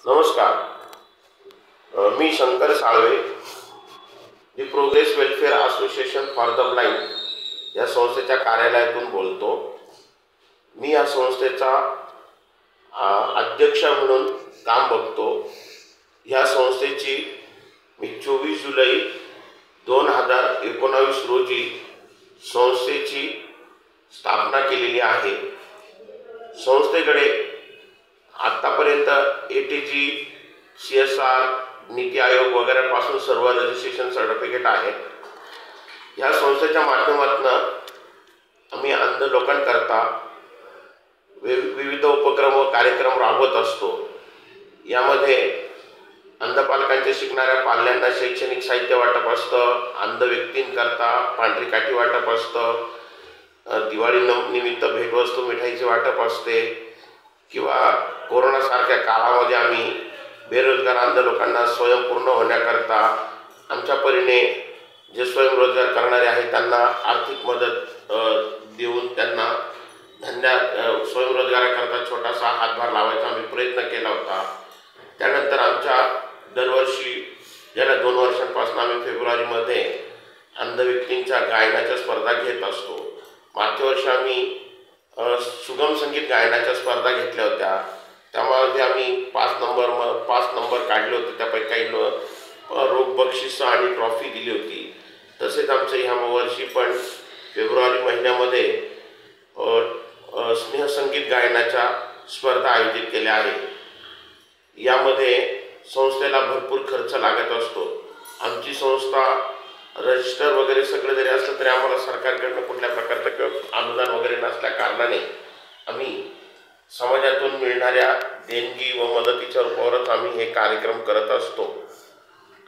नमस्कार. मी Shankar Salve, The Progress Welfare Association for the Blind या संस्थेच्या कार्यालयातून बोलतो. मी या संस्थेचा अध्यक्ष म्हणून काम बघतो. ह्या संस्थेची मी 24 जुलै 2019 रोजी संस्थेची स्थापना केलेली आहे. संस्थेकडे आत्तापर्यंत ATG, CSR, नीति आयोग वगैरेपासून सर्व रजिस्ट्रेशन सर्टिफिकेट आहेत. या संस्थेच्या माध्यमातून आम्ही अंध लोकांकरता विविध उपक्रम व कार्यक्रम राबवत असतो. यामध्ये अंध पालकांचे शिकणाऱ्या पाल्यांना शैक्षणिक साहित्य वाटप असतं, अंध व्यक्तींकरता पांढरी काठी वाटप असतं, दिवाळी निमित्त भेटवस्तू मिठाईचे वाटप असते, किंवा कोरोनासारख्या काळामध्ये आम्ही बेरोजगार अंध लोकांना स्वयंपूर्ण होण्याकरता आमच्या परीने जे स्वयंरोजगार करणारे आहेत त्यांना आर्थिक मदत देऊन त्यांना स्वयंरोजगाराकरता छोटासा हातभार लावायचा आम्ही प्रयत्न केला होता. त्यानंतर आमच्या दरवर्षी गेल्या 2 वर्षांपासून आम्ही फेब्रुवारीमध्ये अंध व्यक्तींच्या गायनाच्या स्पर्धा घेत असतो. मागच्या वर्षी आम्ही सुगम संगीत गायनाच्या स्पर्धा घेतल्या होत्या. त्यामध्ये आम्ही 5 नंबर काढले होते. त्यापैकी काही रोख बक्षीस आणि ट्रॉफी दिली होती. तसेच आमचं ह्या वर्षी पण फेब्रुवारी महिन्यामध्ये स्नेहसंगीत गायनाच्या स्पर्धा आयोजित केल्या आहेत. यामध्ये संस्थेला भरपूर खर्च लागत असतो. आमची संस्था रजिस्टर वगैरे सगळं जरी असलं तरी आम्हाला सरकारकडनं कुठल्या प्रकारचं अनुदान वगैरे नसल्या कारणाने आम्ही समाजातून मिळणाऱ्या देणगी व मदतीच्या रूपावरच आम्ही हे कार्यक्रम करत असतो.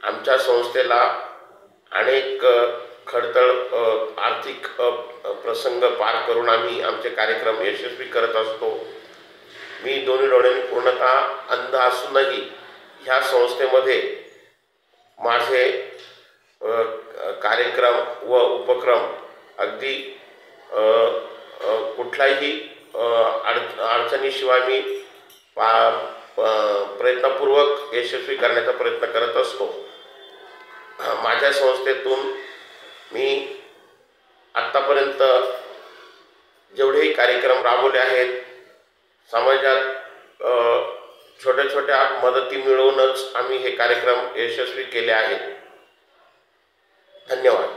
आमच्या संस्थेला अनेक खडतर आर्थिक प्रसंग पार करून आम्ही आमचे कार्यक्रम यशस्वी करत असतो. मी दोन्ही डोळ्यांनी पूर्णतः अंध असूनही ह्या संस्थेमध्ये माझे कार्यक्रम व उपक्रम अगदी कुठलाही अडचणीशिवाय मी प्रयत्नपूर्वक यशस्वी करण्याचा प्रयत्न करत असतो. माझ्या संस्थेतून मी आत्तापर्यंत जेवढेही कार्यक्रम राबवले आहेत, समाजात छोट्या छोट्या मदती मिळवूनच आम्ही हे कार्यक्रम यशस्वी केले आहेत. धन्यवाद.